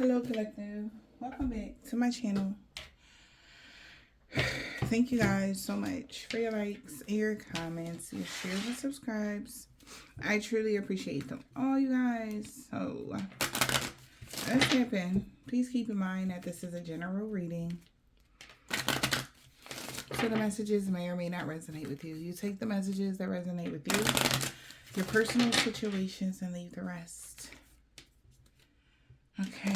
Hello collective, welcome back to my channel. Thank you guys so much for your likes, your comments, your shares and subscribes. I truly appreciate them all, you guys. So let's jump in. Please keep in mind that this is a general reading, so the messages may or may not resonate with you. You take the messages that resonate with you, your personal situations, and leave the rest. Okay,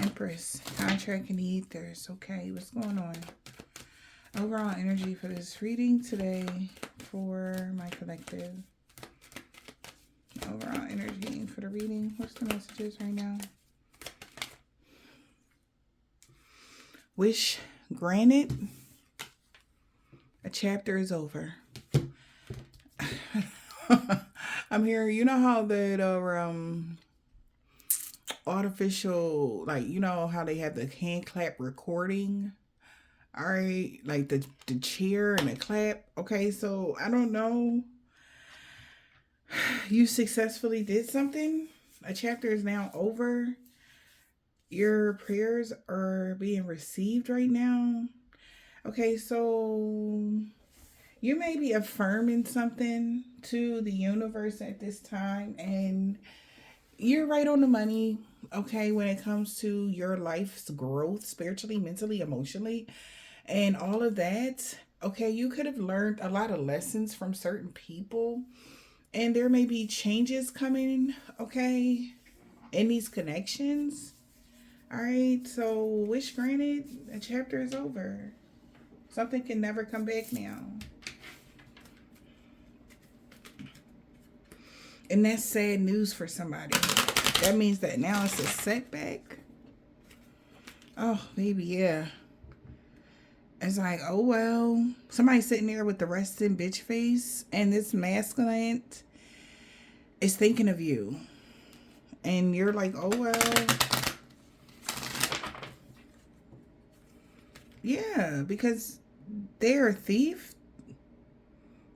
Empress, contract and ethers. Okay, what's going on? Overall energy for this reading today for my collective. Overall energy for the reading. What's the messages right now? Wish granted. A chapter is over. I'm here. You know how that artificial, like, you know how they have the hand clap recording, all right, like the cheer and the clap. Okay, so I don't know, you successfully did something. A chapter is now over. Your prayers are being received right now. Okay, so you may be affirming something to the universe at this time, and you're right on the money, okay, when it comes to your life's growth, spiritually, mentally, emotionally, and all of that. Okay, you could have learned a lot of lessons from certain people, and there may be changes coming, okay, in these connections. All right, so wish granted, a chapter is over. Something can never come back now. And that's sad news for somebody. That means that now it's a setback. Oh, maybe, yeah. It's like, oh, well. Somebody sitting there with the resting bitch face, and this masculine is thinking of you. And you're like, oh, well. Yeah, because they're a thief.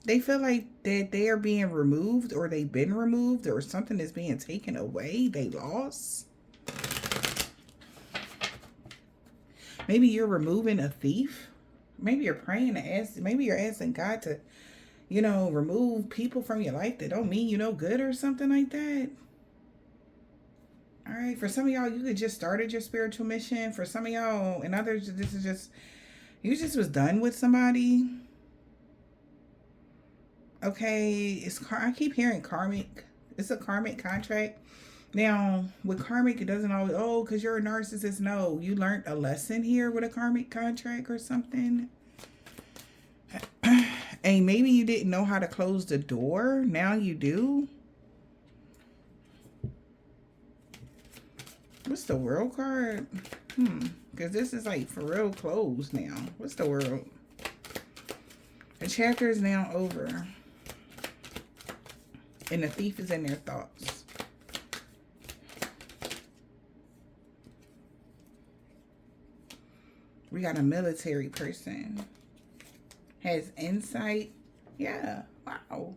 They feel like that they are being removed, or they've been removed, or something is being taken away. They lost. Maybe you're removing a thief. Maybe you're praying to ask. Maybe you're asking God to, remove people from your life that don't mean you no good or something like that. All right. For some of y'all, you could just started your spiritual mission. For some of y'all and others, this is just, you just was done with somebody. Okay, I keep hearing karmic. It's a karmic contract. Now, with karmic, it doesn't always, because you're a narcissist. No, you learned a lesson here with a karmic contract or something. And maybe you didn't know how to close the door. Now you do. What's the world card? Because this is like for real closed now. What's the world? The chapter is now over. And the thief is in their thoughts. We got a military person. Has insight. Yeah. Wow.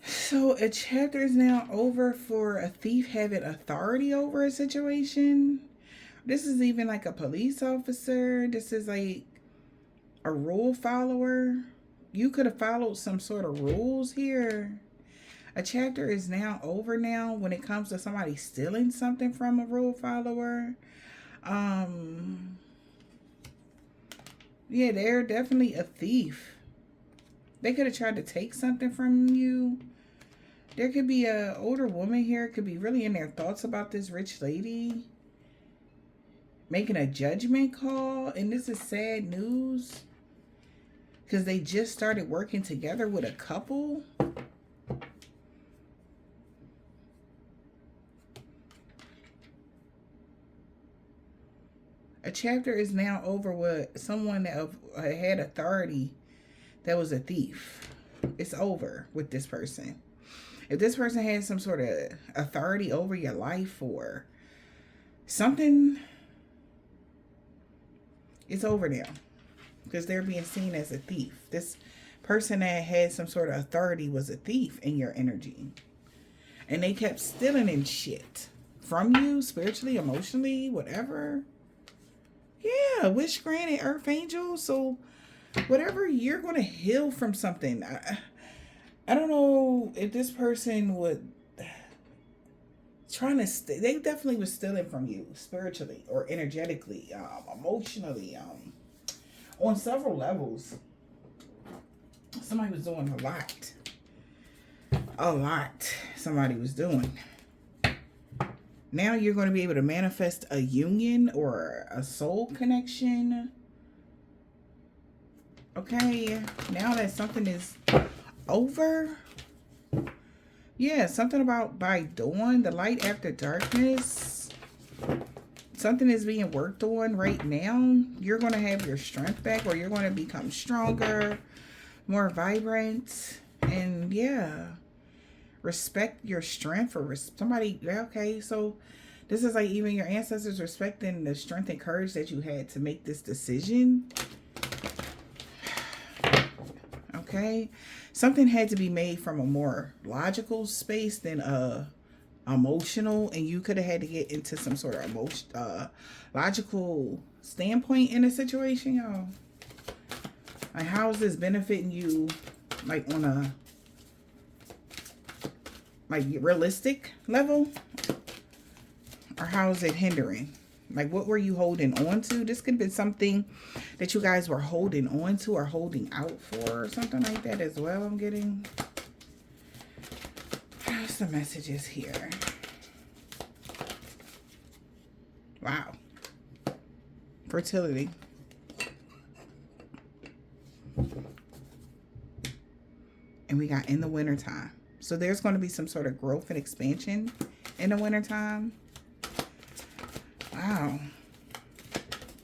So a chapter is now over for a thief having authority over a situation. This is even like a police officer. This is like a rule follower. You could have followed some sort of rules here. A chapter is now over now when it comes to somebody stealing something from a rule follower. Yeah, they're definitely a thief. They could have tried to take something from you. There could be an older woman here, could be really in their thoughts about this rich lady, making a judgment call. And this is sad news, because they just started working together with a couple. A chapter is now over with someone that had authority that was a thief. It's over with this person. If this person has some sort of authority over your life or something, it's over now. Because they're being seen as a thief. This person that had some sort of authority was a thief in your energy. And they kept stealing in shit from you, spiritually, emotionally, whatever. Yeah, wish granted, Earth Angel. So whatever, you're going to heal from something. I don't know if this person would trying to they definitely was stealing from you spiritually or energetically, emotionally, on several levels. Somebody was doing a lot somebody was doing. Now you're going to be able to manifest a union or a soul connection. Okay, now that something is over. Yeah, something about by dawn, the light after darkness. Something is being worked on right now. You're going to have your strength back, or you're going to become stronger, more vibrant. And yeah, respect your strength or somebody. Okay, so this is like even your ancestors respecting the strength and courage that you had to make this decision. Okay, something had to be made from a more logical space than emotional, and you could have had to get into some sort of logical standpoint in a situation, y'all. Like, how is this benefiting you, like on a realistic level, or how is it hindering? Like, what were you holding on to? This could have been something that you guys were holding on to or holding out for, or something like that as well. I'm getting. What's the messages here? Wow. Fertility. And we got in the wintertime. So there's going to be some sort of growth and expansion in the wintertime. Wow.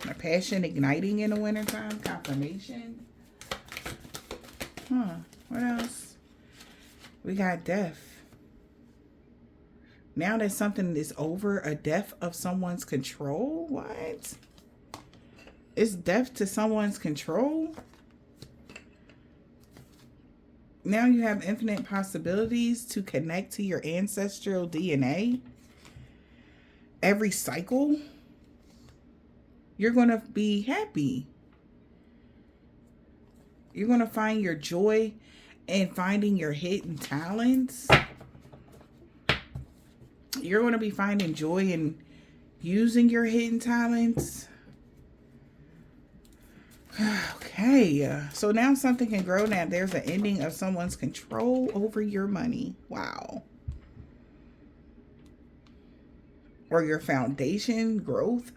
A passion igniting in the wintertime. Confirmation. Huh. What else? We got death. Now that something is over, a death of someone's control? What? It's death to someone's control? Now you have infinite possibilities to connect to your ancestral DNA. Every cycle, you're going to be happy. You're going to find your joy in finding your hidden talents. You're going to be finding joy in using your hidden talents. Okay, so now something can grow. Now there's an ending of someone's control over your money. Wow. Or your foundation growth.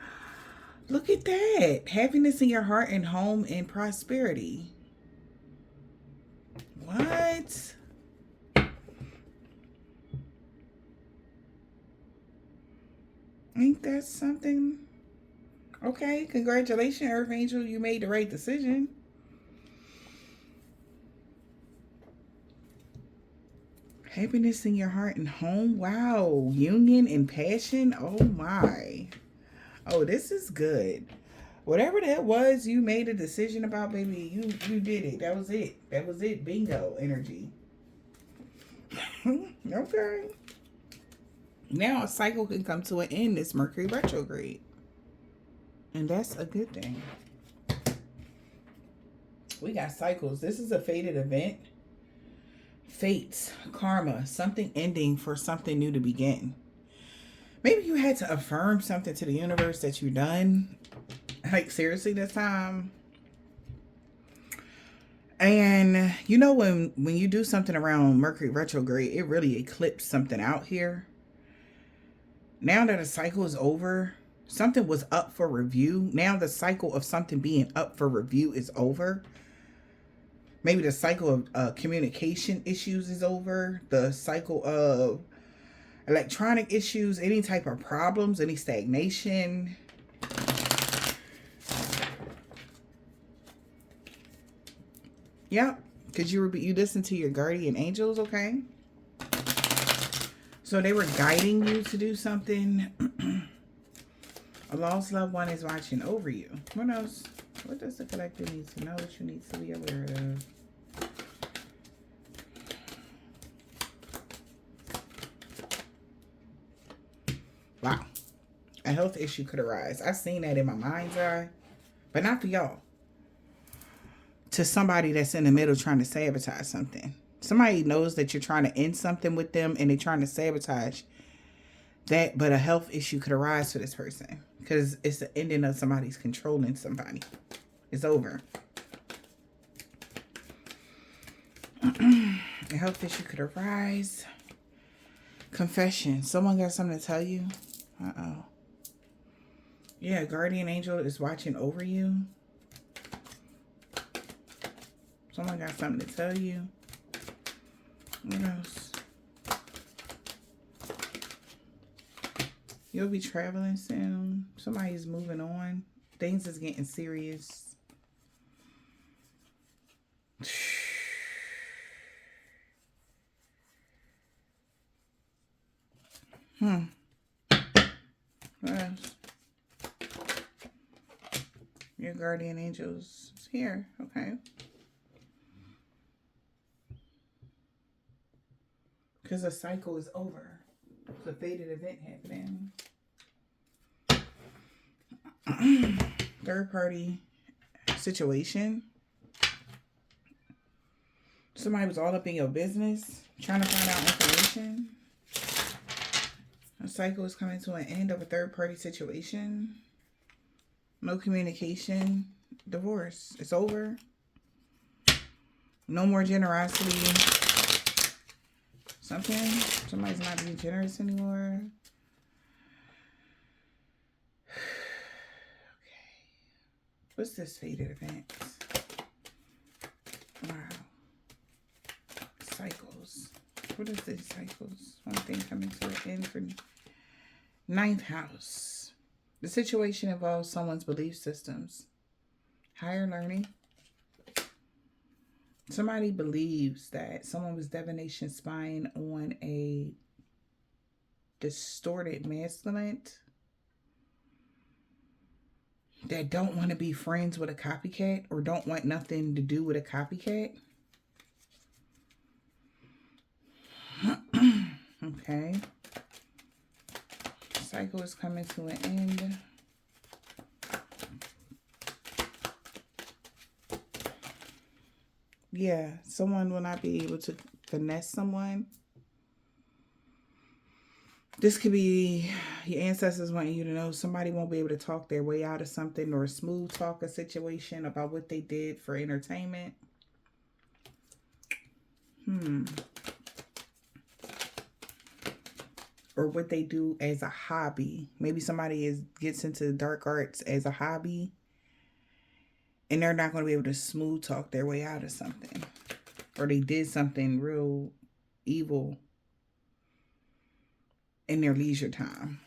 Look at that. Happiness in your heart and home and prosperity. What? Ain't that something? Okay, congratulations, Earth Angel. You made the right decision. Happiness in your heart and home. Wow. Union and passion. Oh, my. Oh, this is good. Whatever that was, you made a decision about, baby. You did it. That was it. That was it. Bingo energy. Okay. Now a cycle can come to an end. This Mercury retrograde. And that's a good thing. We got cycles. This is a fated event. Fates, karma, something ending for something new to begin. Maybe you had to affirm something to the universe that you've done. Like, seriously, this time. And you know, when you do something around Mercury retrograde, it really eclipses something out here. Now that a cycle is over, something was up for review. Now the cycle of something being up for review is over. Maybe the cycle of communication issues is over. The cycle of electronic issues, any type of problems, any stagnation. Yep, because you listen to your guardian angels, okay? So they were guiding you to do something. A lost loved one is watching over you. What else? What does the collective need to know that you need to be aware of? A health issue could arise. I've seen that in my mind's eye, but not for y'all. To somebody that's in the middle trying to sabotage something. Somebody knows that you're trying to end something with them and they're trying to sabotage that, but a health issue could arise for this person because it's the ending of somebody's controlling somebody. It's over. A health issue could arise. Confession. Someone got something to tell you. Uh-oh. Yeah, guardian angel is watching over you. Someone got something to tell you. What else? You'll be traveling soon. Somebody's moving on. Things is getting serious. What else? Your guardian angels is here. Okay. Because the cycle is over. It's a fated event happening. Third party situation. Somebody was all up in your business, trying to find out information. A cycle is coming to an end of a third party situation. No communication. Divorce. It's over. No more generosity. Somebody's not being generous anymore. Okay. What's this fated event? Wow. Cycles. What is this cycles? One thing coming to an end for 9th house. The situation involves someone's belief systems. Higher learning. Somebody believes that someone was divination spying on a distorted masculine that don't want to be friends with a copycat or don't want nothing to do with a copycat. Okay. Cycle is coming to an end. Yeah, someone will not be able to finesse someone. This could be your ancestors wanting you to know somebody won't be able to talk their way out of something or smooth talk a situation about what they did for entertainment. Or what they do as a hobby. Maybe somebody gets into dark arts as a hobby. And they're not going to be able to smooth talk their way out of something. Or they did something real evil in their leisure time.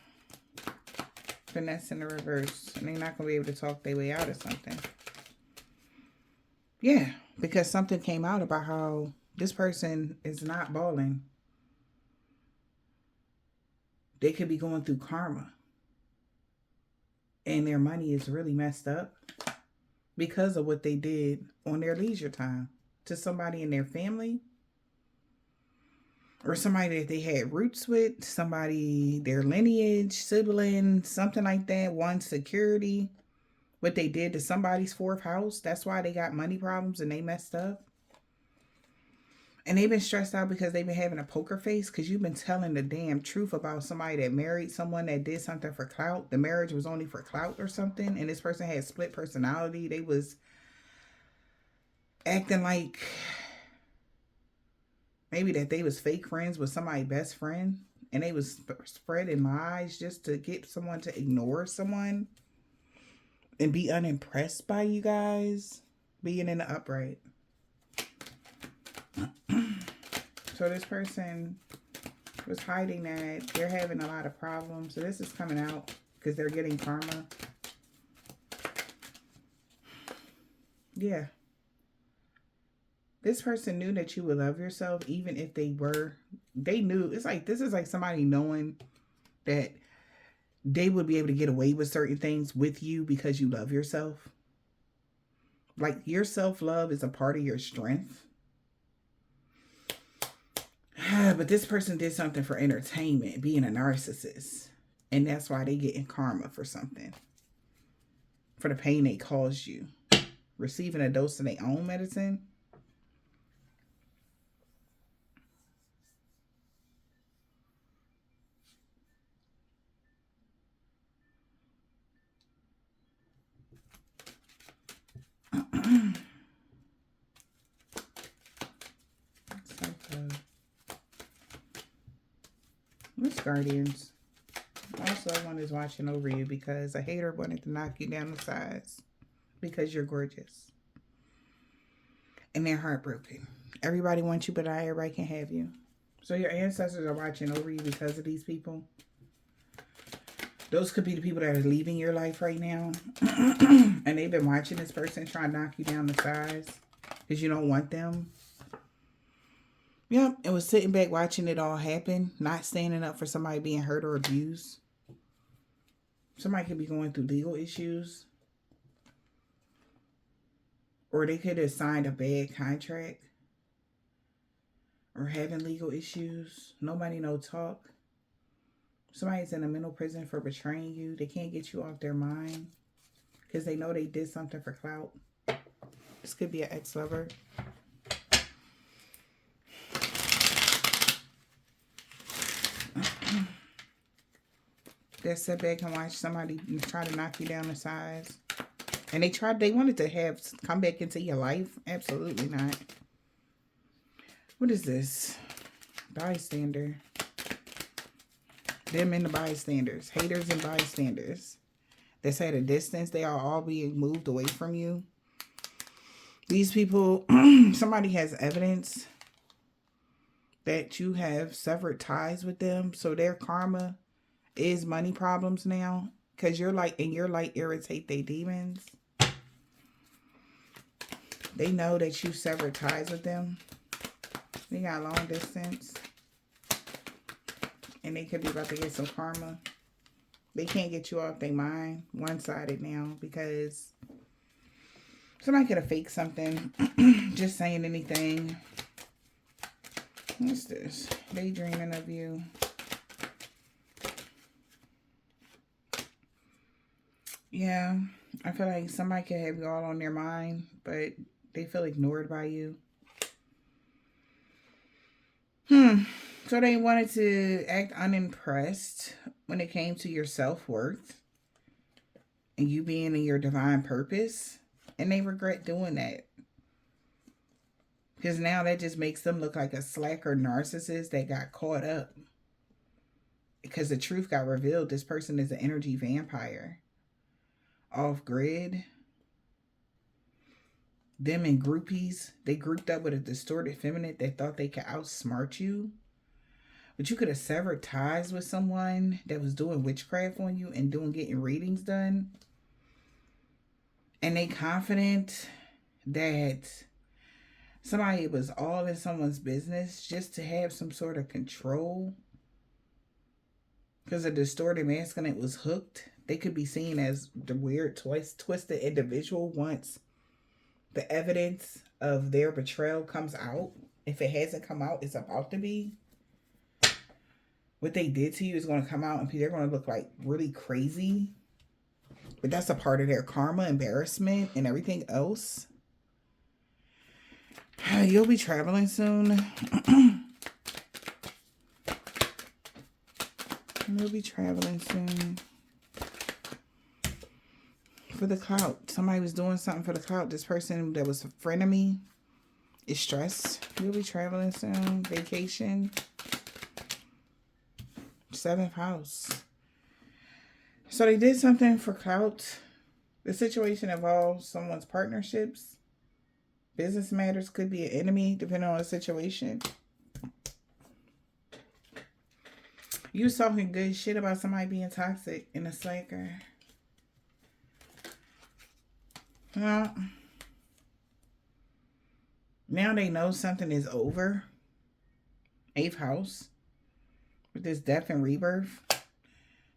Finesse in the reverse. And they're not going to be able to talk their way out of something. Yeah. Because something came out about how this person is not balling. They could be going through karma. And their money is really messed up. Because of what they did on their leisure time to somebody in their family or somebody that they had roots with, somebody, their lineage, sibling, something like that, one security, what they did to somebody's 4th house. That's why they got money problems and they messed up. And they've been stressed out because they've been having a poker face because you've been telling the damn truth about somebody that married someone that did something for clout. The marriage was only for clout or something. And this person had split personality. They was acting like maybe that they was fake friends with somebody's best friend. And they was spreading lies just to get someone to ignore someone. And be unimpressed by you guys being in the upright. So this person was hiding that they're having a lot of problems. So this is coming out because they're getting karma. Yeah. This person knew that you would love yourself even if they knew. It's like, this is like somebody knowing that they would be able to get away with certain things with you because you love yourself. Like your self-love is a part of your strength. But this person did something for entertainment, being a narcissist. And that's why they get in karma for something. For the pain they caused you. Receiving a dose of their own medicine. What's Guardians? Also, one is watching over you because a hater wanted to knock you down the sides because you're gorgeous. And they're heartbroken. Everybody wants you, but not everybody can have you. So your ancestors are watching over you because of these people. Those could be the people that are leaving your life right now. And they've been watching this person try to knock you down the sides because you don't want them. Yep, it was sitting back watching it all happen, not standing up for somebody being hurt or abused. Somebody could be going through legal issues. Or they could have signed a bad contract. Or having legal issues. Nobody no talk. Somebody's in a mental prison for betraying you. They can't get you off their mind. Because they know they did something for clout. This could be an ex-lover. That sit back and watch somebody try to knock you down the sides. And they wanted to come back into your life. Absolutely not. What is this? Bystander. Them and the bystanders. Haters and bystanders. That's at a distance. They are all being moved away from you. These people, somebody has evidence that you have severed ties with them. So their karma is money problems now. Because your light irritate their demons. They know that you severed ties with them. They got long distance. And they could be about to get some karma. They can't get you off their mind. One-sided now. Because somebody could have faked something. Just saying anything. What's this? Daydreaming of you. Yeah, I feel like somebody could have you all on their mind, but they feel ignored by you. So they wanted to act unimpressed when it came to your self-worth and you being in your divine purpose, and they regret doing that. Because now that just makes them look like a slacker narcissist that got caught up. Because the truth got revealed. This person is an energy vampire. Off grid. Them and groupies. They grouped up with a distorted feminine that thought they could outsmart you. But you could have severed ties with someone that was doing witchcraft on you and getting readings done. And they confident that somebody was all in someone's business just to have some sort of control. Because a distorted masculine was hooked. They could be seen as the weird, twisted individual once the evidence of their betrayal comes out. If it hasn't come out, it's about to be. What they did to you is going to come out and they're going to look like really crazy. But that's a part of their karma, embarrassment, and everything else. You'll be traveling soon. You'll be traveling soon. For the clout. Somebody was doing something for the clout. This person that was a friend of me is stressed. You'll be traveling soon. Vacation. 7th house. So they did something for clout. The situation involves someone's partnerships. Business matters. Could be an enemy depending on the situation. You was talking good shit about somebody being toxic and a slacker. Well, now they know something is over. 8th house. With this death and rebirth.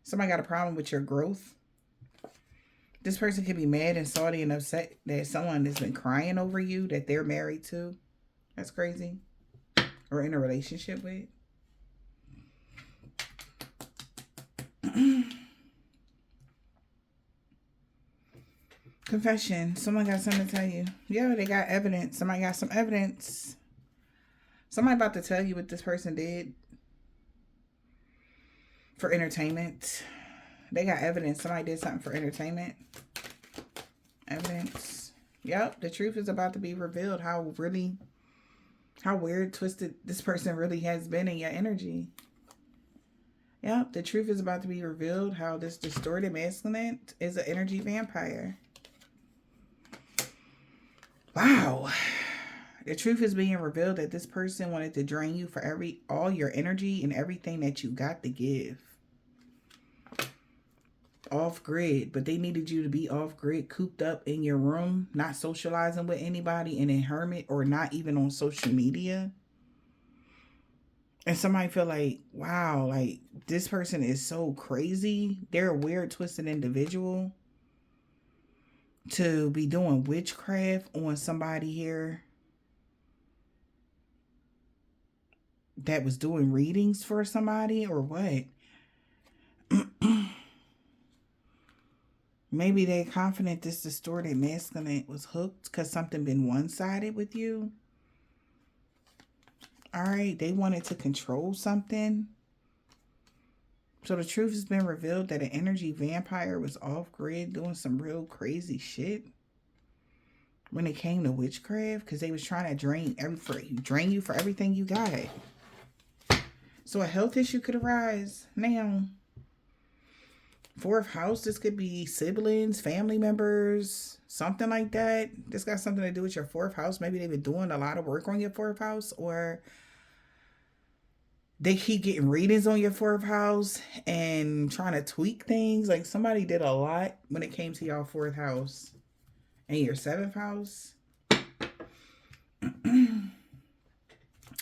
Somebody got a problem with your growth. This person could be mad and salty and upset that someone has been crying over you that they're married to. That's crazy. Or in a relationship with. Confession. Someone got something to tell you. Yeah, they got evidence. Somebody got some evidence. Somebody about to tell you what this person did for entertainment. They got evidence. Somebody did something for entertainment. Evidence. Yep, the truth is about to be revealed. How weird, twisted this person really has been in your energy. Yep, the truth is about to be revealed. How this distorted masculine is an energy vampire. Wow. The truth is being revealed that this person wanted to drain you for all your energy and everything that you got to give. Off grid, but they needed you to be off grid, cooped up in your room, not socializing with anybody, and a hermit, or not even on social media. And somebody feel like, wow, like this person is so crazy. They're a weird, twisted individual to be doing witchcraft on somebody here that was doing readings for somebody, or what? Maybe they're confident this distorted masculine was hooked because something been one-sided with you. All right, they wanted to control something. So the truth has been revealed that an energy vampire was off-grid doing some real crazy shit when it came to witchcraft, because they was trying to drain you for everything you got. So a health issue could arise now. Fourth house, this could be siblings, family members, something like that. This got something to do with your fourth house. Maybe they've been doing a lot of work on your fourth house, or they keep getting readings on your fourth house and trying to tweak things. Like somebody did a lot when it came to your fourth house and your seventh house.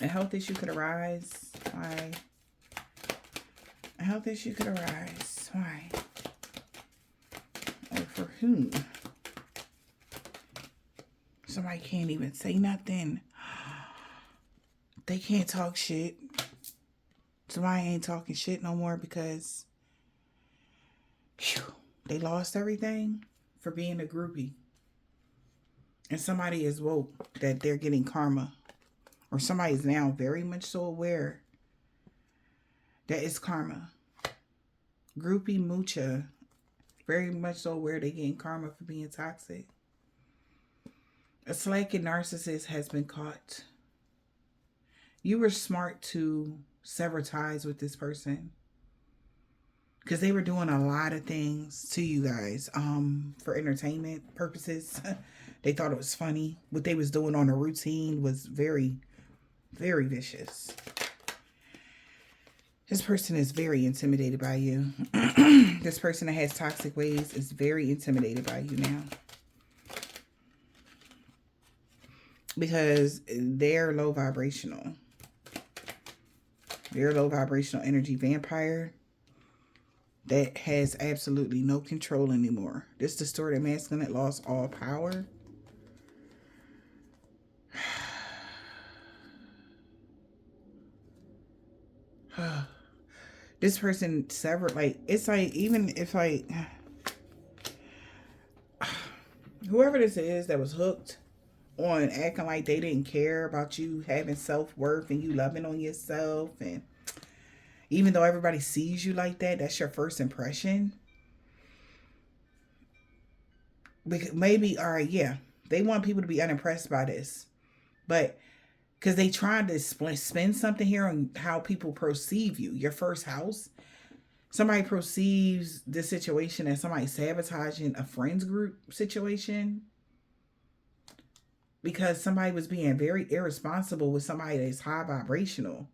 A health issue could arise. Why? A health issue could arise. Why? Or for whom? Somebody can't even say nothing. They can't talk shit. Somebody ain't talking shit no more because they lost everything for being a groupie. And somebody is woke that they're getting karma. Or somebody is now very much so aware that it's karma. Groupie mucha. Very much so aware they're getting karma for being toxic. A slacking narcissist has been caught. You were smart to sever ties with this person, because they were doing a lot of things to you guys for entertainment purposes. They thought it was funny. What they was doing on a routine was very, very vicious. This person is very intimidated by you. This person that has toxic ways is very intimidated by you now, because they're low vibrational. They're a low vibrational energy vampire that has absolutely no control anymore. This distorted masculine lost all power. This person severed, like, it's like, even if like, whoever this is that was hooked on acting like they didn't care about you having self-worth and you loving on yourself, and even though everybody sees you like that, that's your first impression. Maybe, all right, yeah, they want people to be unimpressed by this, but because they tried to spend something here on how people perceive you. Your first house, somebody perceives this situation as somebody sabotaging a friends group situation, because somebody was being very irresponsible with somebody that's high vibrational.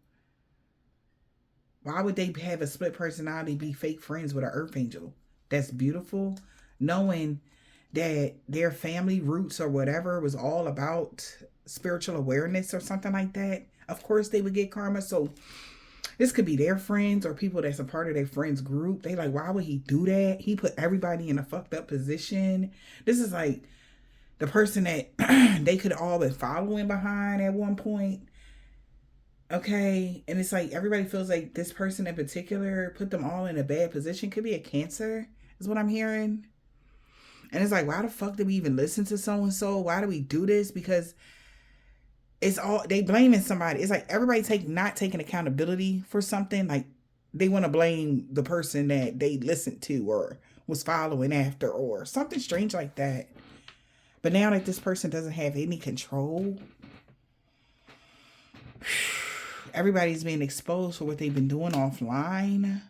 Why would they have a split personality, be fake friends with an earth angel? That's beautiful. Knowing that their family roots or whatever was all about spiritual awareness or something like that. Of course they would get karma. So this could be their friends or people that's a part of their friends group. They like, why would he do that? He put everybody in a fucked up position. This is like the person that they could all been following behind at one point. Okay. And it's like everybody feels like this person in particular put them all in a bad position. Could be a Cancer, is what I'm hearing. And it's like, why the fuck did we even listen to so and so? Why do we do this? Because it's all they blaming somebody. It's like everybody not taking accountability for something. Like they want to blame the person that they listened to or was following after or something strange like that. But now that this person doesn't have any control, everybody's being exposed for what they've been doing offline,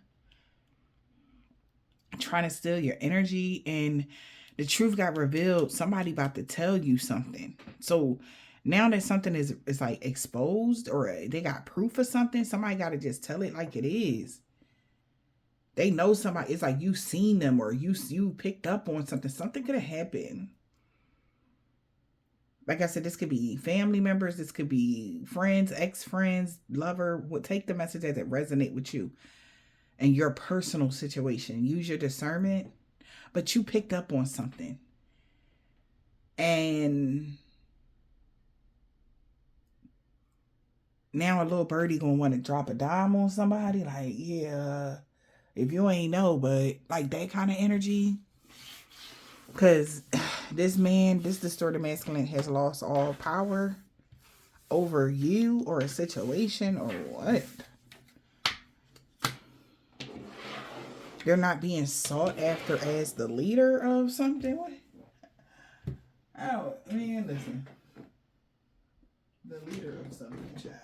trying to steal your energy, and the truth got revealed. Somebody about to tell you something. So now that something is like exposed or they got proof of something, somebody got to just tell it like it is. They know somebody. It's like you seen them or you picked up on something. Something could have happened. Like I said, this could be family members. This could be friends, ex-friends, lover. Would take the message as it resonate with you and your personal situation. Use your discernment. But you picked up on something. And now a little birdie gonna want to drop a dime on somebody. Like, yeah, if you ain't know, but like that kind of energy. Because this distorted masculine has lost all power over you or a situation or what. You're not being sought after as the leader of something. What? Oh, man, listen. The leader of something, child.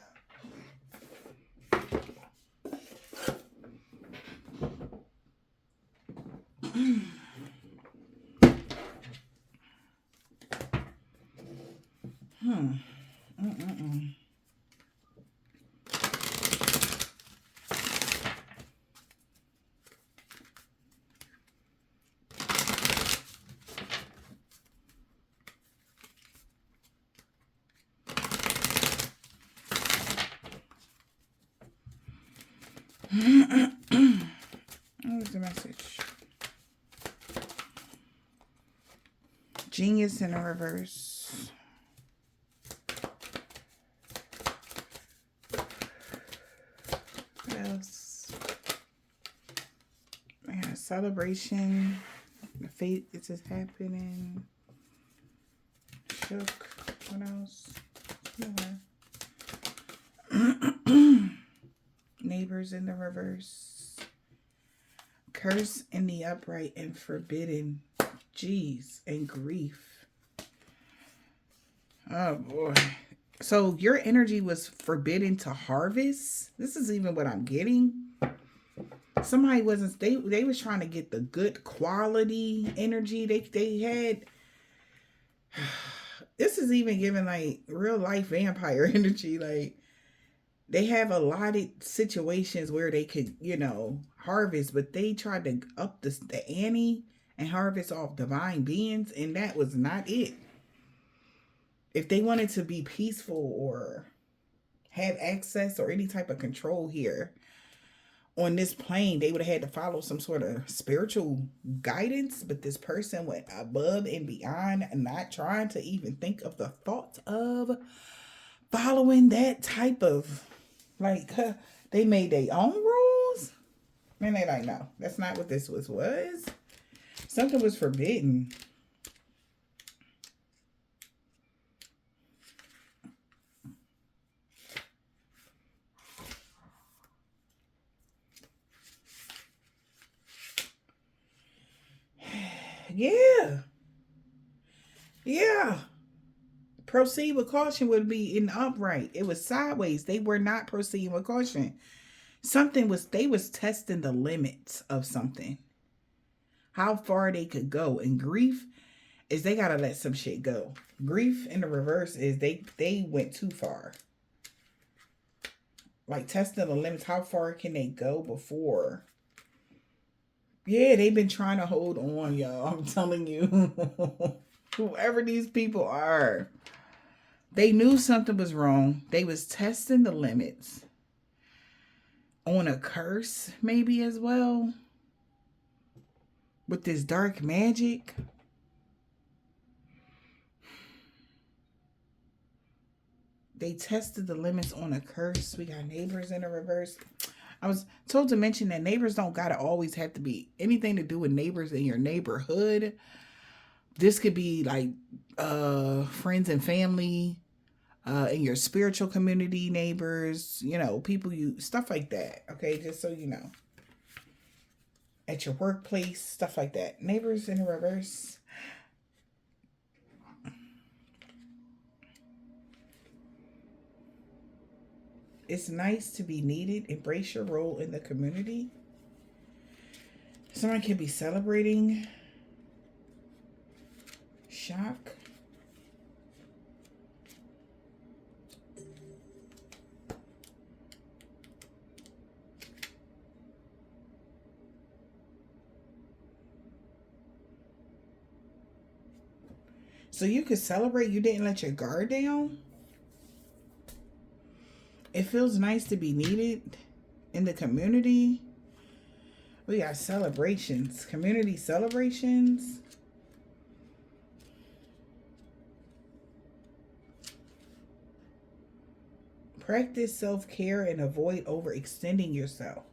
What's the message? Genius in the reverse. What else? I got a celebration. The fate is just happening. Shook. What else? Neighbors in the reverse. Curse in the upright and forbidden. Jeez, and grief. Oh boy. So your energy was forbidden to harvest. This is even what I'm getting. Somebody wasn't. They was trying to get the good quality energy they had. This is even giving like real life vampire energy. Like they have a lot of situations where they could, harvest, but they tried to up the ante and harvest off divine beings, and that was not it. If they wanted to be peaceful or have access or any type of control here on this plane, they would have had to follow some sort of spiritual guidance. But this person went above and beyond, not trying to even think of the thought of following that type of, like, they made their own rules. And they like, no, that's not what this was. Something was forbidden. Yeah. Yeah. Proceed with caution would be in upright. It was sideways. They were not proceeding with caution. They was testing the limits of something. How far they could go. And grief is they gotta let some shit go. Grief in the reverse is they went too far. Like testing the limits. How far can they go before? Yeah, they've been trying to hold on, y'all. I'm telling you. Whoever these people are. They knew something was wrong. They was testing the limits. On a curse, maybe as well. With this dark magic. They tested the limits on a curse. We got neighbors in the reverse. I was told to mention that neighbors don't gotta always have to be anything to do with neighbors in your neighborhood. This could be like friends and family, in your spiritual community, neighbors, people stuff like that. Okay, just so you know. At your workplace, stuff like that. Neighbors in the reverse. It's nice to be needed. Embrace your role in the community. Someone could be celebrating. Shock. So you could celebrate you didn't let your guard down. It feels nice to be needed in the community. We got celebrations, community celebrations. Practice self-care and avoid overextending yourself.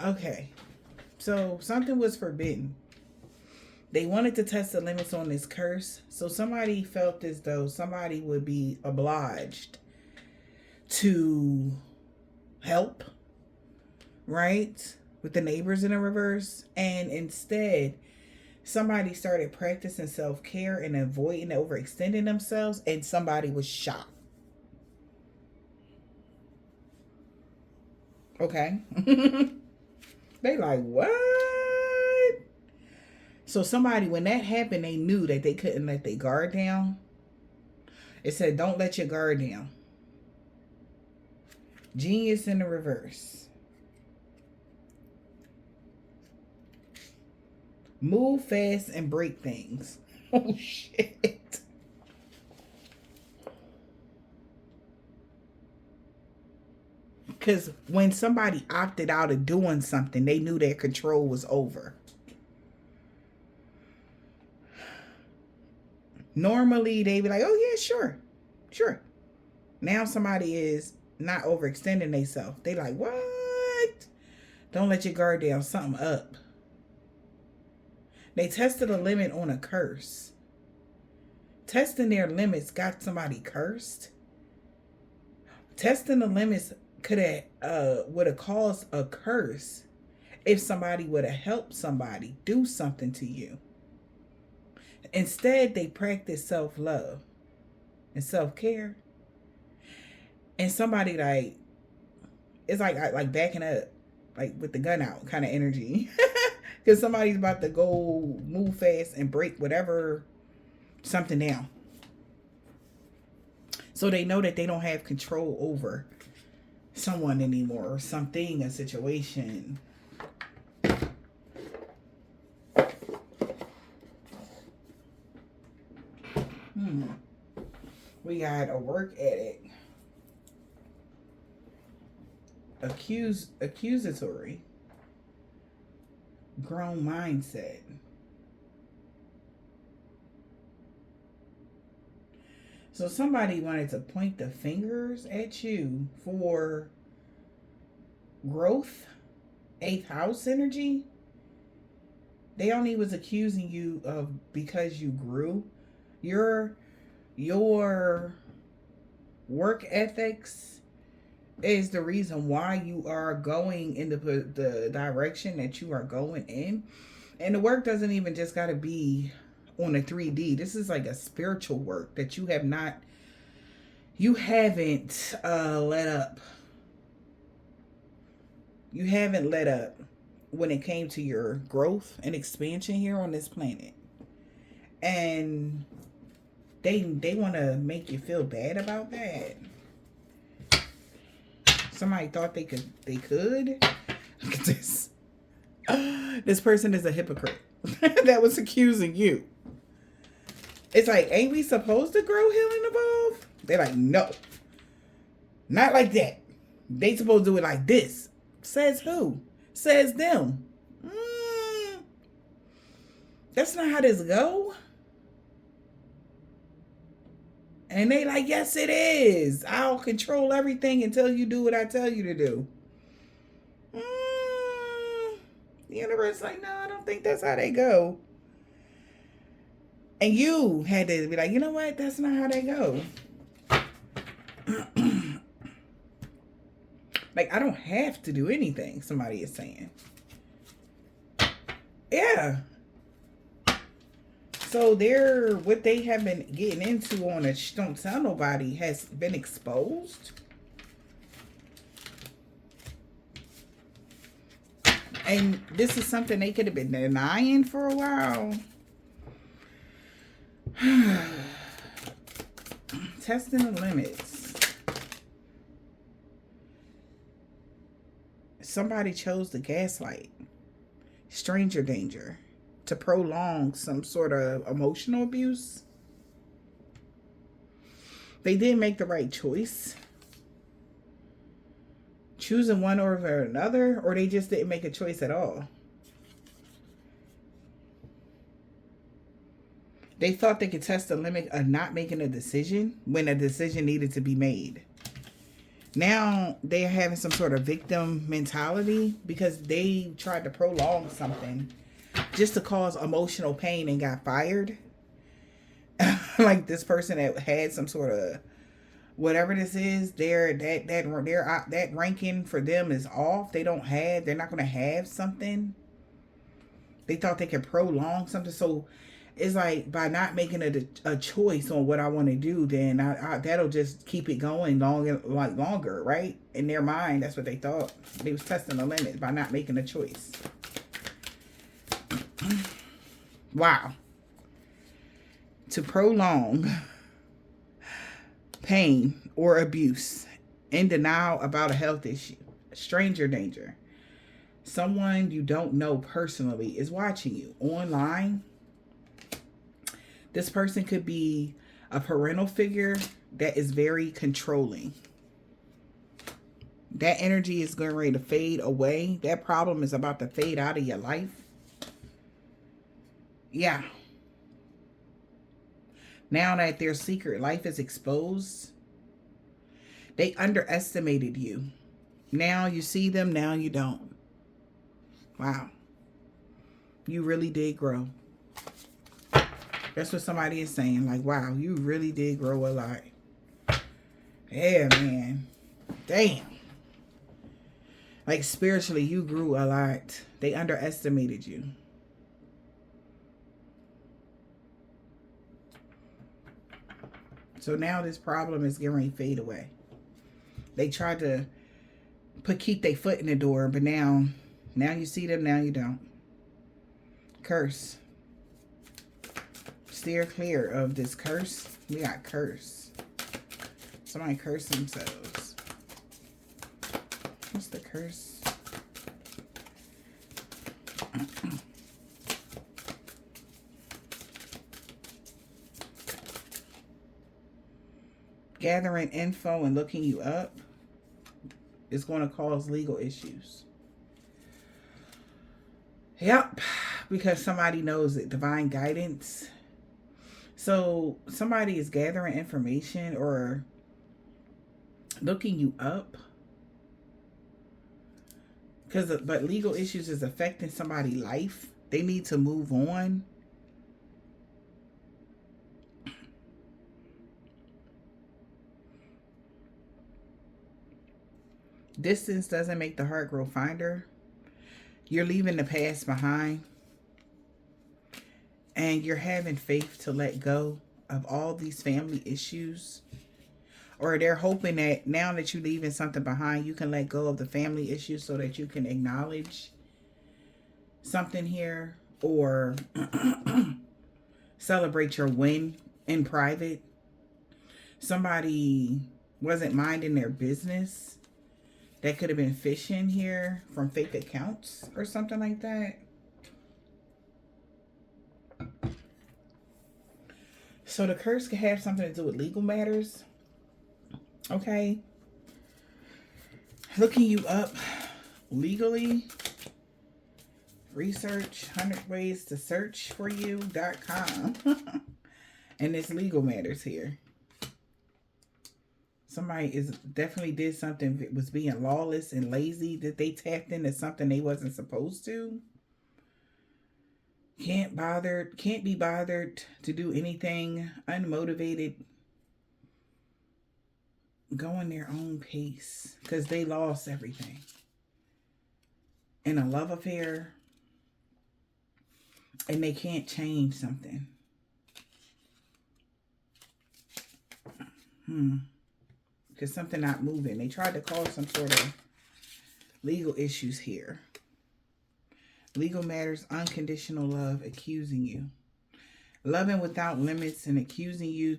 Okay, so something was forbidden. They wanted to test the limits on this curse. So somebody felt as though somebody would be obliged to help, right? With the neighbors in the reverse. And instead, somebody started practicing self-care and avoiding overextending themselves. And somebody was shocked. Okay. They like, what? So somebody, when that happened, they knew that they couldn't let their guard down. It said, don't let your guard down. Genius in the reverse. Move fast and break things. Oh, shit. Because when somebody opted out of doing something, they knew their control was over. Normally, they'd be like, oh, yeah, sure. Now somebody is not overextending themselves. They like, what? Don't let your guard down. Something up. They tested a limit on a curse. Testing their limits got somebody cursed. Testing the limits would have caused a curse if somebody would have helped somebody do something to you. Instead, they practice self-love and self-care. And somebody it's like backing up, like with the gun out kind of energy. Because somebody's about to go move fast and break something down. So they know that they don't have control over someone anymore, or something, a situation. We got a work ethic. Accusatory. Grown mindset. So somebody wanted to point the fingers at you for growth. 8th house energy. They only was accusing you of because you grew. Your work ethics is the reason why you are going in the direction that you are going in. And the work doesn't even just got to be on a 3D. This is like a spiritual work that you haven't let up. You haven't let up when it came to your growth and expansion here on this planet. And they want to make you feel bad about that. Somebody thought they could. Look at this. This person is a hypocrite that was accusing you. It's like, ain't we supposed to grow, heal, and evolve? They're like, no. Not like that. They supposed to do it like this. Says who? Says them. That's not how this go. And they like, yes, it is. I'll control everything until you do what I tell you to do. The universe like, no, I don't think that's how they go. And you had to be like, you know what? That's not how they go. Like, I don't have to do anything, somebody is saying. Yeah. So what they have been getting into on a Don't Tell Nobody has been exposed. And this is something they could have been denying for a while. Testing the limits. Somebody chose the gaslight, stranger danger, to prolong some sort of emotional abuse. They didn't make the right choice, choosing one over another, or they just didn't make a choice at all. They thought they could test the limit of not making a decision when a decision needed to be made. Now they're having some sort of victim mentality because they tried to prolong something just to cause emotional pain and got fired. Like this person that had some sort of whatever this is, that ranking for them is off. They're not going to have something. They thought they could prolong something. So it's like by not making a choice on what I want to do, then that'll just keep it going longer, right? In their mind, that's what they thought. They was testing the limit by not making a choice. Wow. To prolong pain or abuse, in denial about a health issue, stranger danger. Someone you don't know personally is watching you online. This person could be a parental figure that is very controlling. That energy is going ready to fade away. That problem is about to fade out of your life. Yeah. Now that their secret life is exposed, they underestimated you. Now you see them, now you don't. Wow. You really did grow. That's what somebody is saying. Like, wow, you really did grow a lot. Yeah, man. Damn. Like, spiritually, you grew a lot. They underestimated you. So now this problem is getting ready to fade away. They tried to keep their foot in the door, but now you see them, now you don't. Curse. Steer clear of this curse. We got curse. Somebody curse themselves. What's the curse? Gathering info and looking you up is going to cause legal issues. Yep, because somebody knows it. Divine guidance. So somebody is gathering information or looking you up. But legal issues is affecting somebody's life. They need to move on. Distance doesn't make the heart grow fonder. You're leaving the past behind. And you're having faith to let go of all these family issues. Or they're hoping that now that you're leaving something behind, you can let go of the family issues so that you can acknowledge something here. Or celebrate your win in private. Somebody wasn't minding their business. That could have been phishing here from fake accounts or something like that. So the curse could have something to do with legal matters. Okay. Looking you up legally. Research 100 ways to search for you.com. And it's legal matters here. Somebody is definitely did something that was being lawless and lazy, that they tapped into something they wasn't supposed to. Can't be bothered to do anything, unmotivated, going their own pace because they lost everything in a love affair and they can't change something. Because something not moving. They tried to cause some sort of legal issues here. Legal matters, unconditional love, accusing you. Loving without limits and accusing you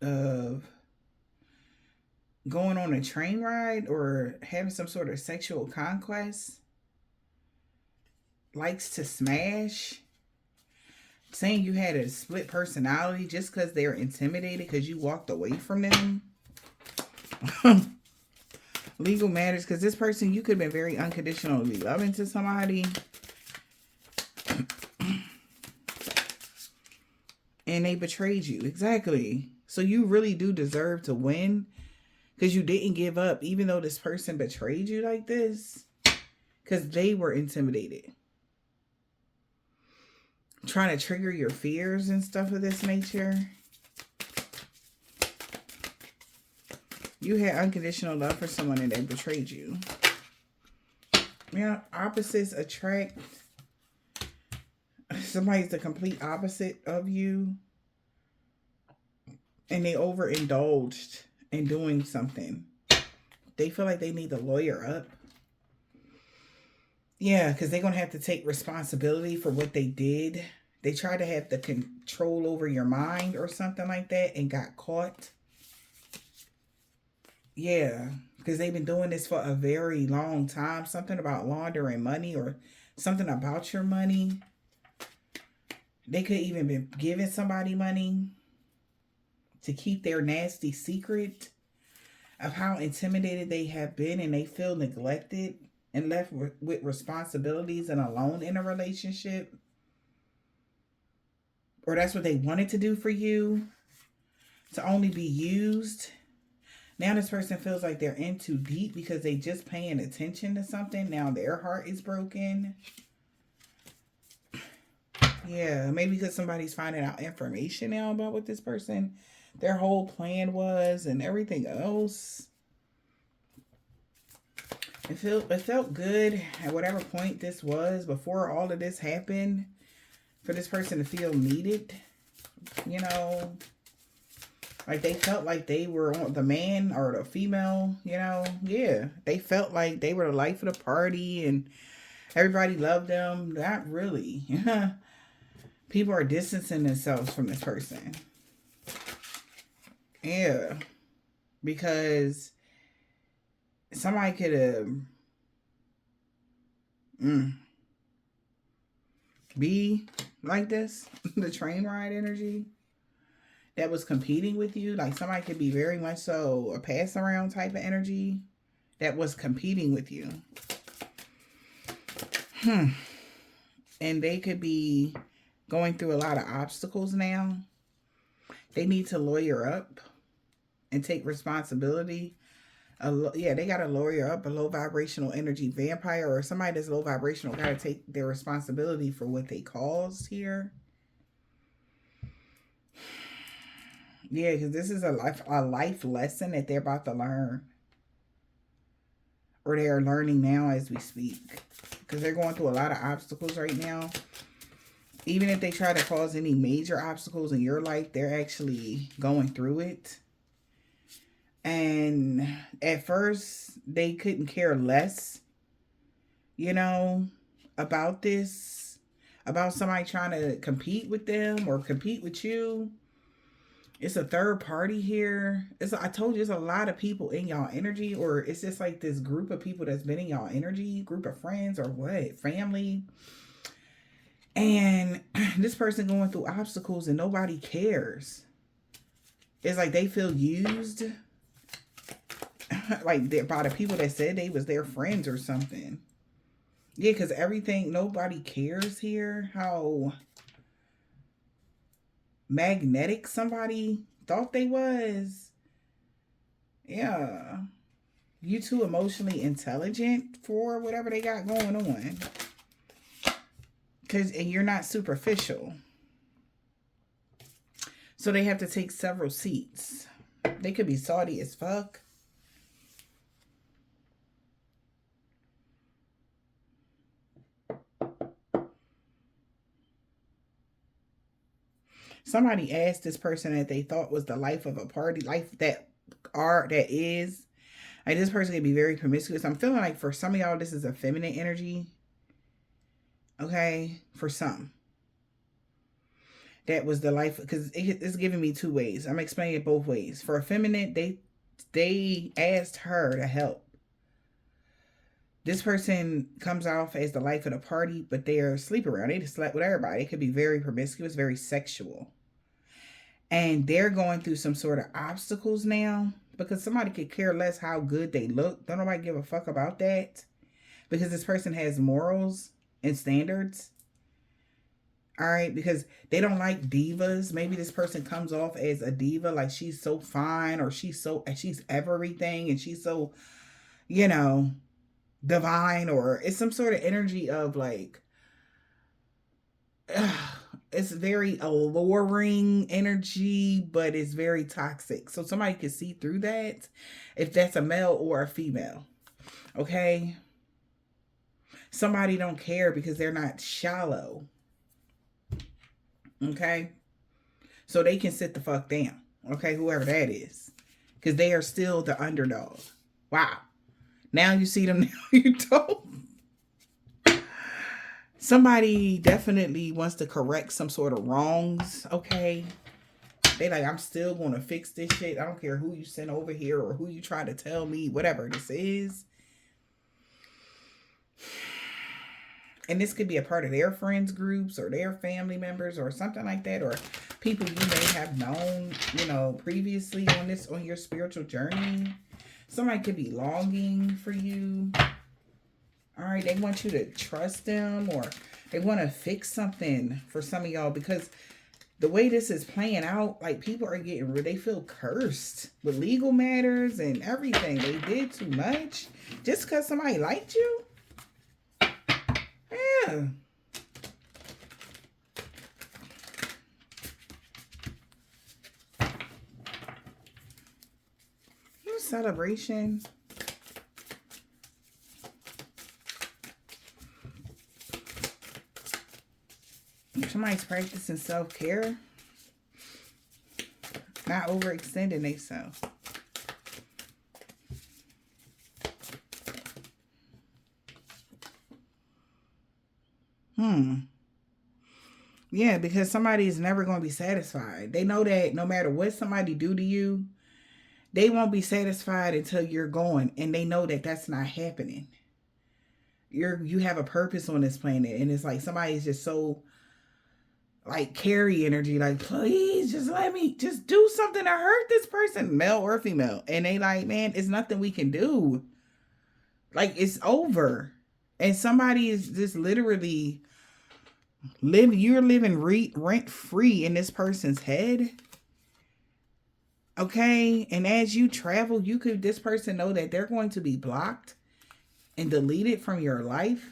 of going on a train ride or having some sort of sexual conquest. Likes to smash. Saying you had a split personality just because they're intimidated because you walked away from them. Legal matters because this person, you could have been very unconditionally loving to somebody. And they betrayed you. Exactly. So you really do deserve to win because you didn't give up even though this person betrayed you like this. Because they were intimidated. Trying to trigger your fears and stuff of this nature. You had unconditional love for someone and they betrayed you. Yeah, opposites attract. Somebody's the complete opposite of you. And they overindulged in doing something. They feel like they need to lawyer up. Yeah, because they're going to have to take responsibility for what they did. They tried to have the control over your mind or something like that and got caught. Yeah, because they've been doing this for a very long time. Something about laundering money or something about your money. They could even be giving somebody money to keep their nasty secret of how intimidated they have been and they feel neglected and left with responsibilities and alone in a relationship. Or that's what they wanted to do for you, to only be used. Now this person feels like they're in too deep because they just paying attention to something. Now their heart is broken. Yeah, maybe because somebody's finding out information now about what this person, their whole plan was and everything else. It felt good at whatever point this was before all of this happened for this person to feel needed. You know, like they felt like they were on the man or the female, you know. Yeah, they felt like they were the life of the party and everybody loved them. Not really. People are distancing themselves from this person. Yeah, because somebody could have be like this, the train ride energy that was competing with you. Like somebody could be very much so a pass around type of energy that was competing with you. And they could be going through a lot of obstacles now. They need to lawyer up and take responsibility. Yeah, they got to lawyer up. A low vibrational energy vampire or somebody that's low vibrational got to take their responsibility for what they caused here. Yeah, because this is a life lesson that they're about to learn. Or they are learning now as we speak. Because they're going through a lot of obstacles right now. Even if they try to cause any major obstacles in your life, they're actually going through it. And at first, they couldn't care less, you know, about this. About somebody trying to compete with them or compete with you. It's a third party here. I told you, it's a lot of people in y'all energy, or it's just like this group of people that's been in y'all energy, group of friends or what, family. And this person going through obstacles and nobody cares. It's like they feel used. Like by the people that said they was their friends or something. Yeah, because everything, nobody cares here. How magnetic somebody thought they was. Yeah. You too emotionally intelligent for whatever they got going on. And you're not superficial. So they have to take several seats. They could be salty as fuck. Somebody asked this person that they thought was the life of a party, life that is. Like, this person can be very promiscuous. I'm feeling like for some of y'all, this is a feminine energy. Okay, for some, that was the life, because it's giving me two ways. I'm explaining it both ways. For a feminine, they asked her to help. This person comes off as the life of the party, but they're sleep around. They just slept with everybody. It could be very promiscuous, very sexual. And they're going through some sort of obstacles now, because somebody could care less how good they look. Don't nobody give a fuck about that, because this person has morals and standards. All right, because they don't like divas. Maybe this person comes off as a diva, like she's so fine, or she's everything, and she's so, divine, or it's some sort of energy of like, it's very alluring energy, but it's very toxic. So somebody can see through that, if that's a male or a female. Okay, somebody don't care because they're not shallow. Okay, so they can sit the fuck down. Okay, whoever that is, because they are still the underdog. Wow. Now you see them, now you don't. Somebody definitely wants to correct some sort of wrongs. Okay, they like, I'm still going to fix this shit. I don't care who you send over here or who you try to tell me, whatever this is. And this could be a part of their friends groups or their family members or something like that, or people you may have known, previously on your spiritual journey. Somebody could be longing for you. All right, they want you to trust them, or they want to fix something for some of y'all, because the way this is playing out, like, people are they feel cursed with legal matters and everything. They did too much just because somebody liked you. Yeah. Your celebration. Somebody's practicing self-care. Not overextending themselves. Yeah, because somebody is never going to be satisfied. They know that no matter what somebody do to you, they won't be satisfied until you're gone. And they know that that's not happening. You have a purpose on this planet. And it's like somebody's just so, like, carry energy. Like, please just let me just do something to hurt this person, male or female. And they like, man, it's nothing we can do. Like, it's over. And somebody is just literally you're living rent free in this person's head. Okay, and as you travel, this person know that they're going to be blocked and deleted from your life.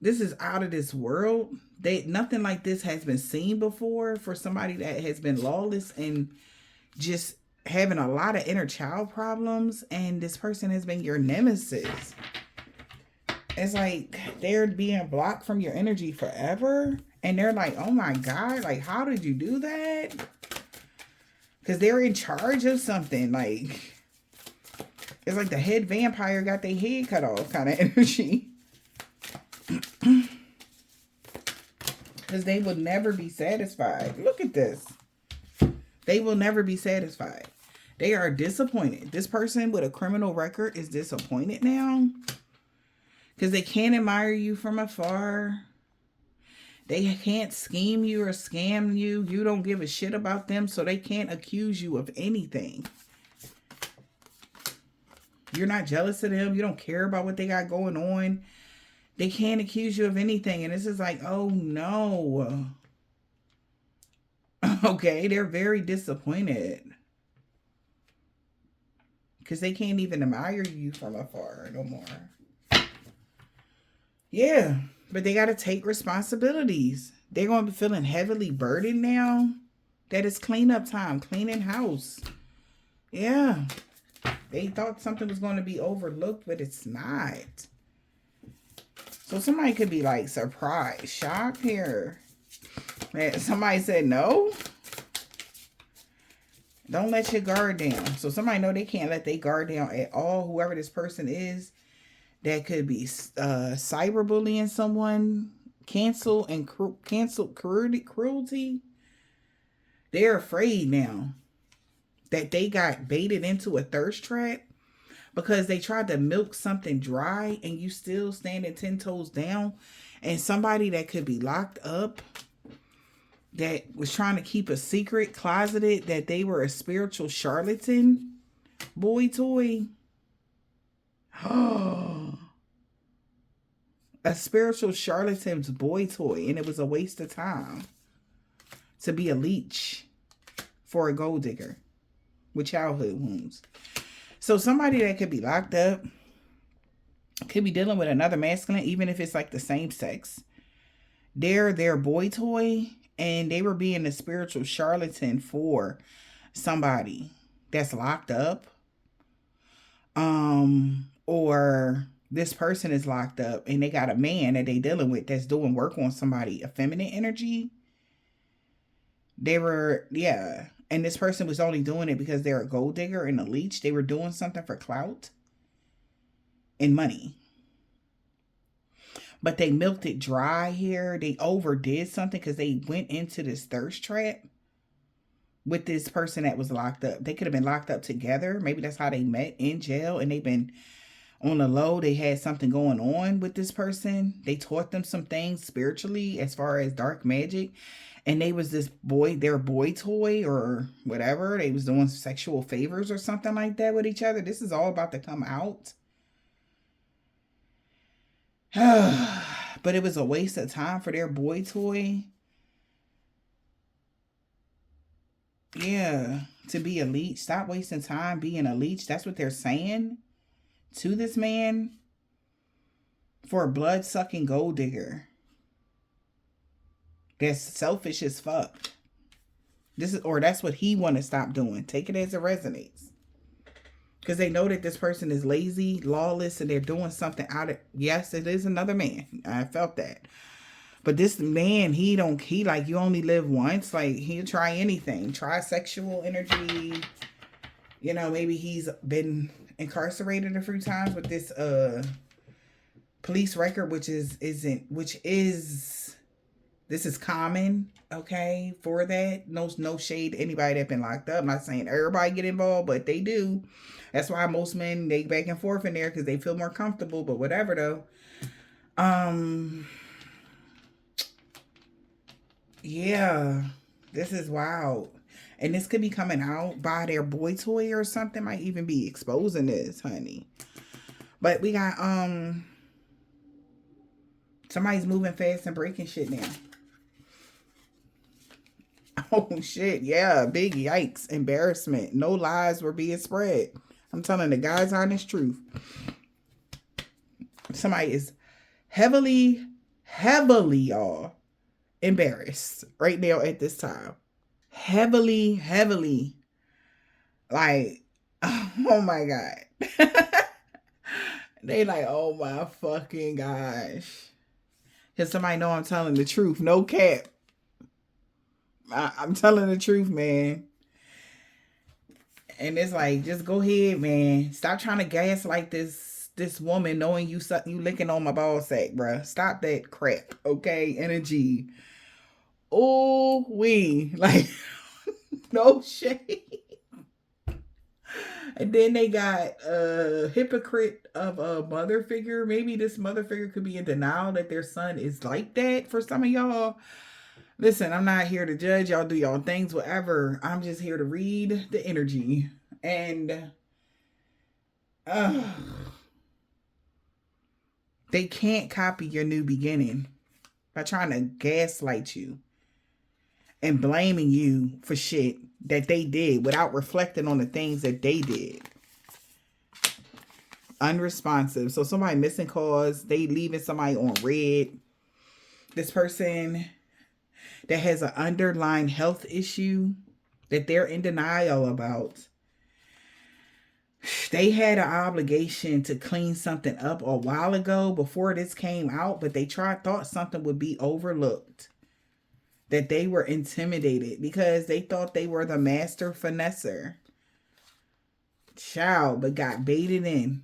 This is out of this world. Nothing like this has been seen before for somebody that has been lawless and just having a lot of inner child problems, and this person has been your nemesis. It's like they're being blocked from your energy forever. And they're like, oh my God, like, how did you do that? Because they're in charge of something. Like, it's like the head vampire got their head cut off kind of energy. Because they will never be satisfied. Look at this. They will never be satisfied. They are disappointed. This person with a criminal record is disappointed now. Because they can't admire you from afar. They can't scheme you or scam you. You don't give a shit about them, so they can't accuse you of anything. You're not jealous of them. You don't care about what they got going on. They can't accuse you of anything. And this is like, oh no. Okay, they're very disappointed. because they can't even admire you from afar no more. Yeah, but they got to take responsibilities. They're going to be feeling heavily burdened now that it's cleanup time, cleaning house. Yeah, they thought something was going to be overlooked, but it's not. So somebody could be like surprised, shocked here. Man, somebody said no. Don't let your guard down. So somebody know they can't let their guard down at all. Whoever this person is, that could be cyberbullying someone, cancel cruelty. They're afraid now that they got baited into a thirst trap because they tried to milk something dry and you still standing 10 toes down. And somebody that could be locked up, that was trying to keep a secret, closeted, that they were a spiritual charlatan boy toy. Oh, a spiritual charlatan's boy toy, and it was a waste of time to be a leech for a gold digger with childhood wounds. So somebody that could be locked up could be dealing with another masculine, even if it's like the same sex. They're their boy toy, and they were being a spiritual charlatan for somebody that's locked up. Or this person is locked up and they got a man that they dealing with that's doing work on somebody, a feminine energy. They were, yeah. And this person was only doing it because they're a gold digger and a leech. They were doing something for clout and money. But they milked it dry here. They overdid something because they went into this thirst trap with this person that was locked up. They could have been locked up together. Maybe that's how they met in jail, and they've been on the low. They had something going on with this person. They taught them some things spiritually as far as dark magic. And they was this boy, their boy toy or whatever. They was doing sexual favors or something like that with each other. This is all about to come out. But it was a waste of time for their boy toy. Yeah, to be a leech. Stop wasting time being a leech. That's what they're saying to this man, for a blood-sucking gold digger that's selfish as fuck. That's what he want to stop doing. Take it as it resonates. Because they know that this person is lazy, lawless, and they're doing something out of... Yes, it is another man. I felt that. But this man, he like, you only live once. Like, he'll try anything. Try sexual energy. You know, maybe he's been incarcerated a few times with this police record, this is common, okay, for that. No shade to anybody that been locked up. I'm not saying everybody get involved, but they do. That's why most men, they back and forth in there because they feel more comfortable, but whatever though. Yeah, this is wild. And this could be coming out by their boy toy or something. Might even be exposing this, honey. But we got, somebody's moving fast and breaking shit now. Oh, shit. Yeah, big yikes. Embarrassment. No lies were being spread. I'm telling the God's honest truth. Somebody is heavily, y'all, embarrassed right now at this time. Heavily, like, oh my God. They like, oh my fucking gosh. Because somebody know I'm telling the truth. No cap. I'm telling the truth, man. And it's like, just go ahead, man. Stop trying to gaslight this woman knowing you licking on my ball sack, bruh. Stop that crap, okay? Energy. Oh, like, no shade. And then they got a hypocrite of a mother figure. Maybe this mother figure could be in denial that their son is like that for some of y'all. Listen, I'm not here to judge. Y'all do y'all things, whatever. I'm just here to read the energy. And they can't copy your new beginning by trying to gaslight you and blaming you for shit that they did without reflecting on the things that they did. unresponsive. So somebody missing calls, they leaving somebody on red. This person that has an underlying health issue that they're in denial about. They had an obligation to clean something up a while ago before this came out, but they thought something would be overlooked. That they were intimidated because they thought they were the master finesser. Child, but got baited in.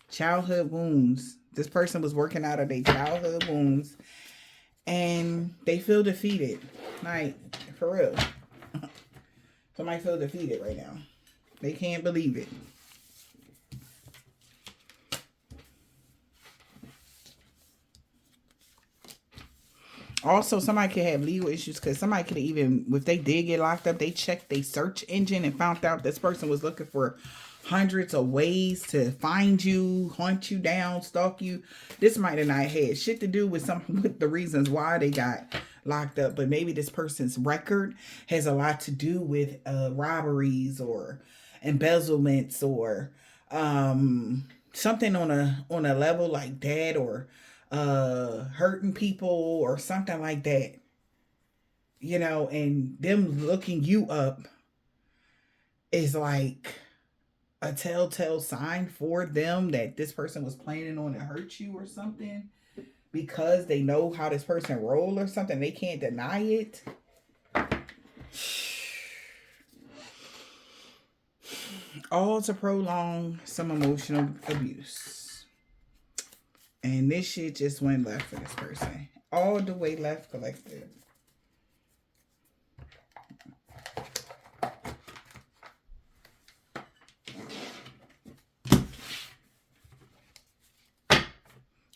Childhood wounds. This person was working out of their childhood wounds. And they feel defeated. Like, for real. Somebody feel defeated right now. They can't believe it. Also, somebody could have legal issues because somebody could even, if they did get locked up, they checked their search engine and found out this person was looking for hundreds of ways to find you, hunt you down, stalk you. This might have not had shit to do with something with the reasons why they got locked up, but maybe this person's record has a lot to do with robberies or embezzlements or something on a level like that, or hurting people or something like that, you know. And them looking you up is like a telltale sign for them that this person was planning on to hurt you or something, because they know how this person roll or something. They can't deny it. All to prolong some emotional abuse. And this shit just went left for this person. All the way left collective.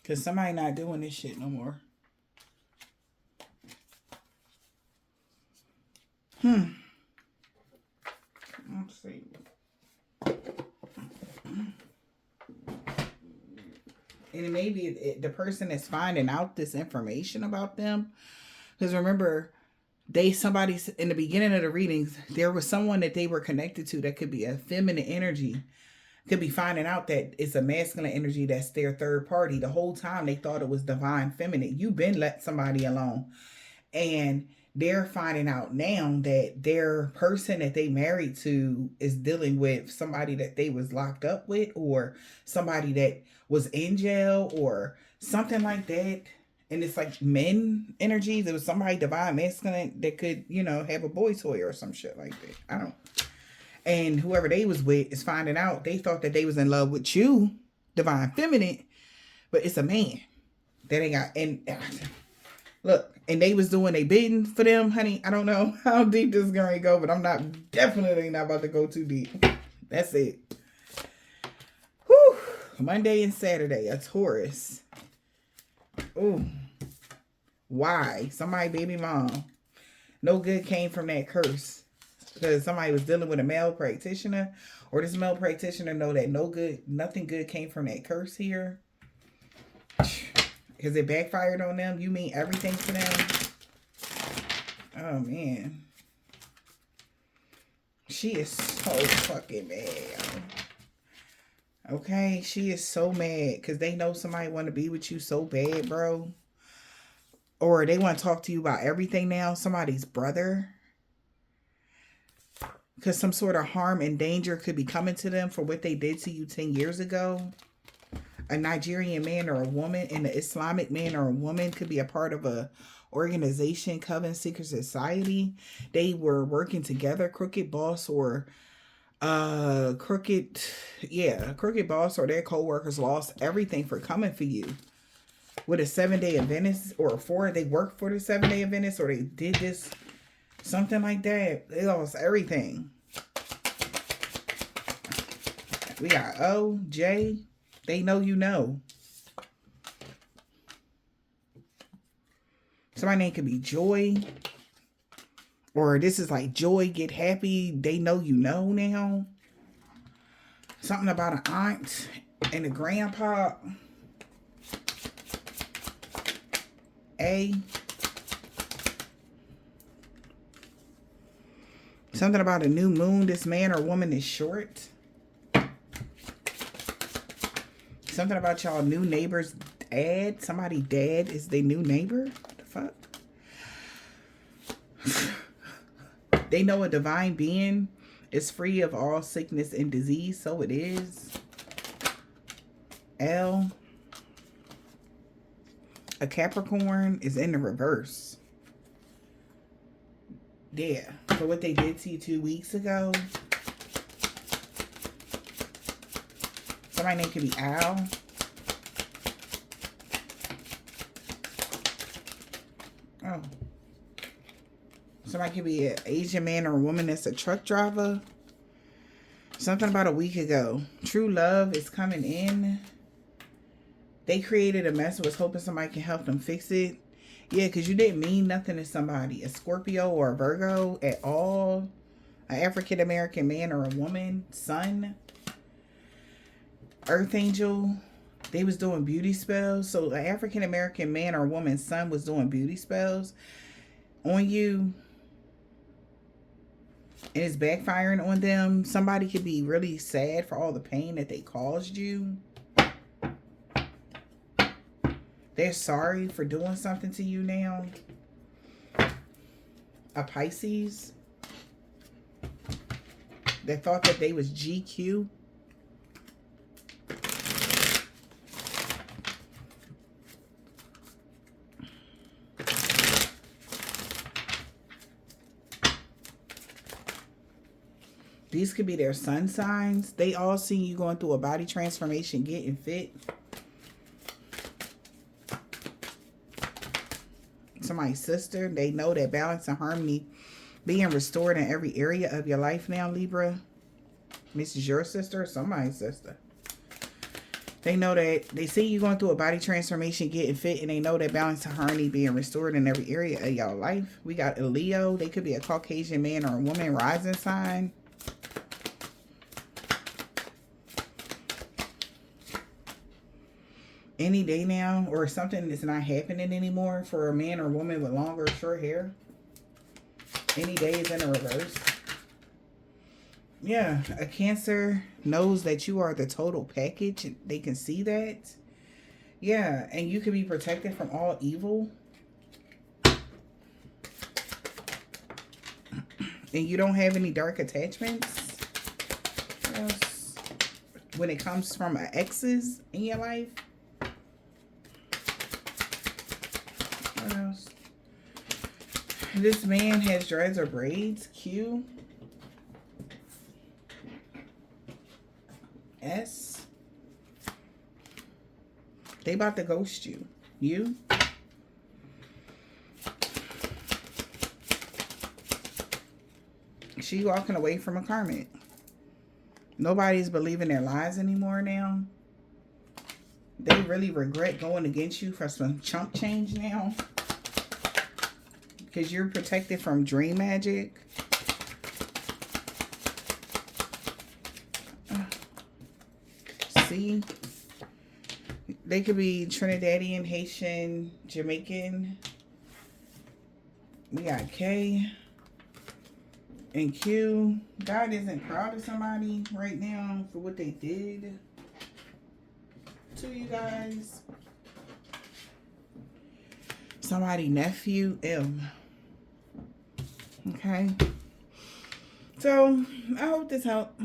Because somebody not doing this shit no more. Let's see. And it may be the person that's finding out this information about them. Because remember, somebody in the beginning of the readings, there was someone that they were connected to that could be a feminine energy. Could be finding out that it's a masculine energy that's their third party. The whole time they thought it was divine feminine. You've been let somebody alone. And they're finding out now that their person that they married to is dealing with somebody that they was locked up with, or somebody that was in jail or something like that. And it's like men energies. It was somebody divine masculine that could, you know, have a boy toy or some shit like that. I don't. And whoever they was with is finding out they thought that they was in love with you, divine feminine, but it's a man that ain't got. And look, and they was doing a bidding for them, honey. I don't know how deep this is going to go, but I'm definitely not about to go too deep. That's it. Whew. Monday and Saturday, a Taurus. Ooh. Why? Somebody baby mom. No good came from that curse. Because somebody was dealing with a male practitioner, or this male practitioner know that nothing good came from that curse here. Because it backfired on them. You mean everything to them? Oh, man. She is so fucking mad. Okay? She is so mad. Because they know somebody want to be with you so bad, bro. Or they want to talk to you about everything now. Somebody's brother. Because some sort of harm and danger could be coming to them for what they did to you 10 years ago. A Nigerian man or a woman, and an Islamic man or a woman could be a part of a organization, Coven Secret Society. They were working together. Crooked boss or crooked boss or their co-workers lost everything for coming for you. With a 7-day Adventist or a 4, they worked for the 7-day Adventist, or they did this. Something like that. They lost everything. We got O, J. They know you know. Somebody name could be Joy. Or this is like Joy, get happy. They know you know now. Something about an aunt and a grandpa. A. Something about a new moon. This man or woman is short. Something about y'all new neighbor's dad. Somebody dad is their new neighbor. What the fuck? They know a divine being is free of all sickness and disease. So it is. L. A Capricorn is in the reverse. Yeah. For what they did to you 2 weeks ago. Somebody name could be Al. Oh. Somebody could be an Asian man or a woman that's a truck driver. Something about a week ago. True love is coming in. They created a mess and was hoping somebody can help them fix it. Yeah, because you didn't mean nothing to somebody. A Scorpio or a Virgo at all. An African-American man or a woman. Sun. Earth angel. They was doing beauty spells. So an African-American man or woman's son was doing beauty spells on you. And it's backfiring on them. Somebody could be really sad for all the pain that they caused you. They're sorry for doing something to you now. A Pisces that thought that they was GQ. These could be their sun signs. They all see you going through a body transformation, getting fit. Somebody's sister. They know that balance and harmony being restored in every area of your life now, Libra. This is your sister or somebody's sister. They know that they see you going through a body transformation, getting fit, and they know that balance and harmony being restored in every area of y'all life. We got a Leo. They could be a Caucasian man or a woman, rising sign. Any day now, or something that's not happening anymore for a man or woman with long or short hair. Any day is in a reverse. Yeah, a Cancer knows that you are the total package. They can see that. Yeah, and you can be protected from all evil. And you don't have any dark attachments. What else? When it comes from exes in your life. What else? This man has dreads or braids. Q. S. They about to ghost you. You. She walking away from a karmic. Nobody's believing their lies anymore now. They really regret going against you for some chump change now. Because you're protected from dream magic. See? They could be Trinidadian, Haitian, Jamaican. We got K and Q. God isn't proud of somebody right now for what they did to you guys. Somebody nephew M. Okay. So I hope this helped.